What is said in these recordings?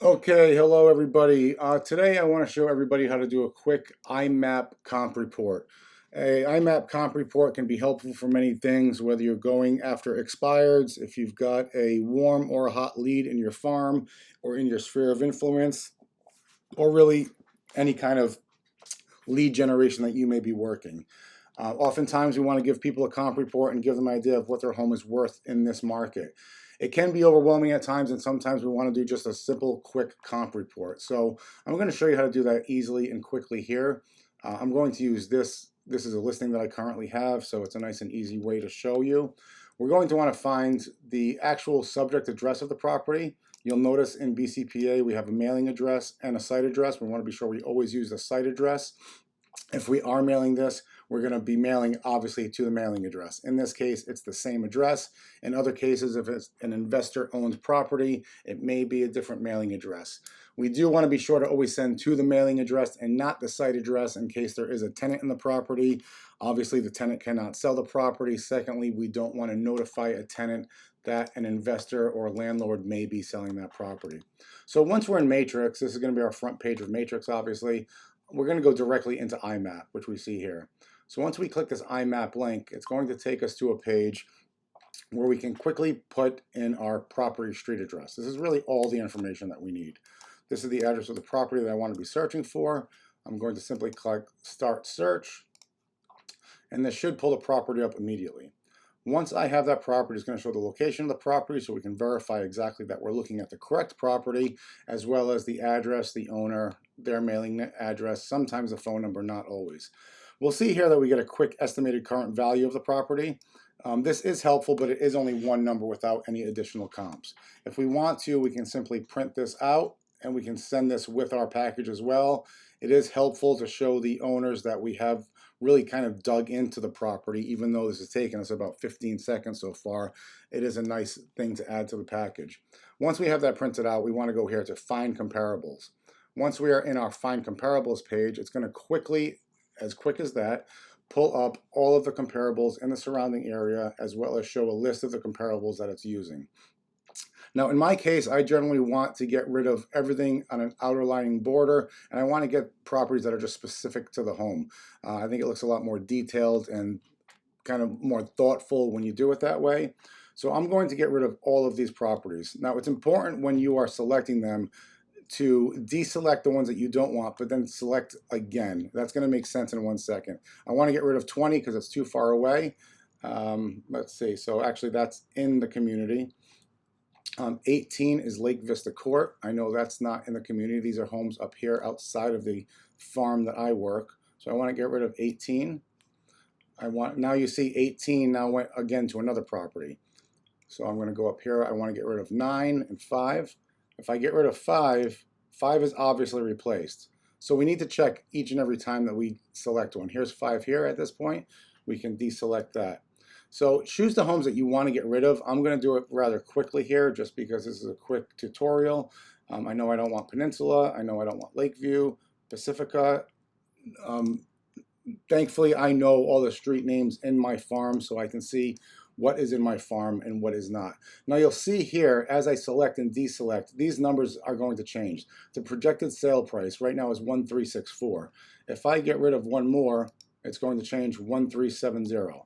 Okay, hello everybody. Today I want to show everybody how to do a quick iMapp comp report. A iMapp comp report can be helpful for many things, whether you're going after expireds, if you've got a warm or a hot lead in your farm or in your sphere of influence, or really any kind of lead generation that you may be working. Oftentimes, we want to give people a comp report and give them an idea of what their home is worth in this market. It can be overwhelming at times, and sometimes we want to do just a simple, quick comp report. So I'm going to show you how to do that easily and quickly here. I'm going to use this. This is a listing that I currently have, so it's a nice and easy way to show you. We're going to want to find the actual subject address of the property. You'll notice in BCPA we have a mailing address and a site address. We want to be sure we always use the site address. If we are mailing this, we're going to be mailing obviously to the mailing address. In this case, it's the same address. In other cases, if it's an investor owns property, it may be a different mailing address. We do want to be sure to always send to the mailing address and not the site address in case there is a tenant in the property. Obviously, the tenant cannot sell the property. Secondly, we don't want to notify a tenant that an investor or landlord may be selling that property. So once we're in Matrix, this is going to be our front page of Matrix, obviously. We're going to go directly into iMapp, which we see here. So once we click this iMapp link, it's going to take us to a page where we can quickly put in our property street address. This is really all the information that we need. This is the address of the property that I want to be searching for. I'm going to simply click Start Search, and this should pull the property up immediately. Once I have that property, it's going to show the location of the property so we can verify exactly that we're looking at the correct property, as well as the address, the owner, their mailing address, sometimes the phone number, not always. We'll see here that we get a quick estimated current value of the property. This is helpful, but it is only one number without any additional comps. If we want to, we can simply print this out and we can send this with our package as well. It is helpful to show the owners that we have really kind of dug into the property, even though this has taken us about 15 seconds so far. It is a nice thing to add to the package. Once we have that printed out, we want to go here to Find Comparables. Once we are in our Find Comparables page, it's going to quickly, as quick as that, pull up all of the comparables in the surrounding area, as well as show a list of the comparables that it's using. Now, in my case, I generally want to get rid of everything on an outerlining border, and I want to get properties that are just specific to the home. I think it looks a lot more detailed and kind of more thoughtful when you do it that way. So I'm going to get rid of all of these properties. Now, it's important when you are selecting them to deselect the ones that you don't want, but then select again. That's going to make sense in 1 second. I want to get rid of 20 because it's too far away. Let's see. So actually, that's in the community. 18 is Lake Vista Court. I know that's not in the community. These are homes up here outside of the farm that I work. So I want to get rid of 18. Now you see 18 now went again to another property. So I'm going to go up here. I want to get rid of 9 and 5. If I get rid of 5, 5 is obviously replaced. So we need to check each and every time that we select one. Here's 5 here at this point. We can deselect that. So choose the homes that you want to get rid of. I'm going to do it rather quickly here just because this is a quick tutorial. I know I don't want Peninsula. I know I don't want Lakeview, Pacifica. Thankfully, I know all the street names in my farm so I can see what is in my farm and what is not. Now you'll see here, as I select and deselect, these numbers are going to change. The projected sale price right now is 1364. If I get rid of one more, it's going to change 1370.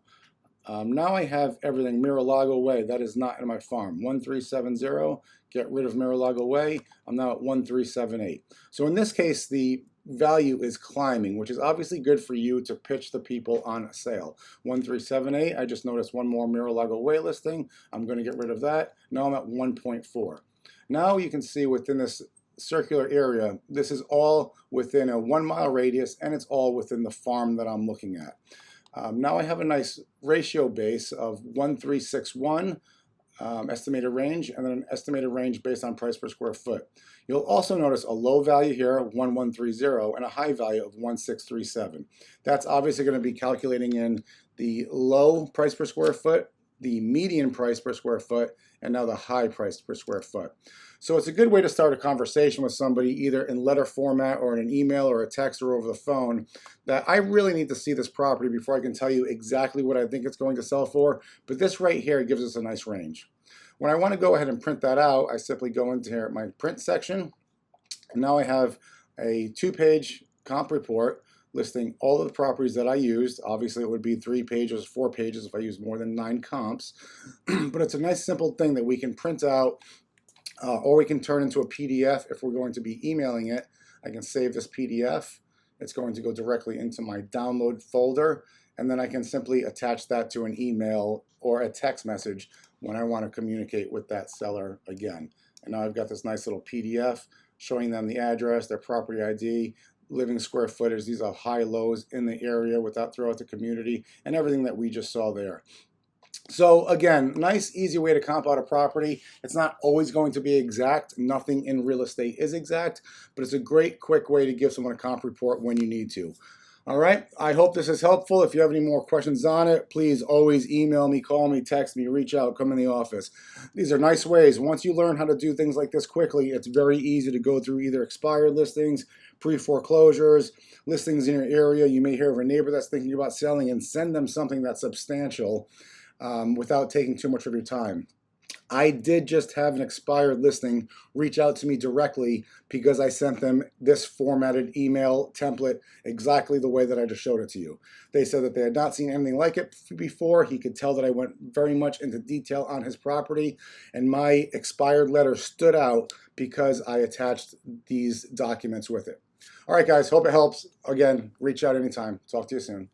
Now I have everything Mira-Lago Way. That is not in my farm. 1370, get rid of Mira-Lago Way. I'm now at 1378. So in this case, the value is climbing, which is obviously good for you to pitch the people on a sale. 1378, I just noticed one more Mira-Lago Way listing. I'm going to get rid of that. Now I'm at 1.4. Now you can see within this circular area, this is all within a 1 mile radius, and it's all within the farm that I'm looking at. Now I have a nice ratio base of 1361 estimated range, and then an estimated range based on price per square foot. You'll also notice a low value here of 1130 and a high value of 1637. That's obviously going to be calculating in the low price per square foot, the median price per square foot, and now the high price per square foot. So it's a good way to start a conversation with somebody either in letter format or in an email or a text or over the phone that I really need to see this property before I can tell you exactly what I think it's going to sell for. But this right here gives us a nice range. When I want to go ahead and print that out, I simply go into here at my print section. And now I have a 2-page comp report listing all of the properties that I used. Obviously, it would be 3 pages, 4 pages if I use more than 9 comps. But it's a nice simple thing that we can print out, or we can turn into a PDF if we're going to be emailing it. I can save this PDF. It's going to go directly into my download folder, and then I can simply attach that to an email or a text message when I want to communicate with that seller again. And now I've got this nice little PDF showing them the address, their property ID, living square footage. These are high lows in the area throughout the community, and everything that we just saw there. So again, nice, easy way to comp out a property. It's not always going to be exact. Nothing in real estate is exact, but it's a great, quick way to give someone a comp report when you need to. All right, I hope this is helpful. If you have any more questions on it, please always email me, call me, text me, reach out, come in the office. These are nice ways. Once you learn how to do things like this quickly, it's very easy to go through either expired listings, pre-foreclosures, listings in your area. You may hear of a neighbor that's thinking about selling and send them something that's substantial without taking too much of your time. I did just have an expired listing reach out to me directly because I sent them this formatted email template exactly the way that I just showed it to you. They said that they had not seen anything like it before. He could tell that I went very much into detail on his property, and my expired letter stood out because I attached these documents with it. All right, guys, hope it helps. Again, reach out anytime. Talk to you soon.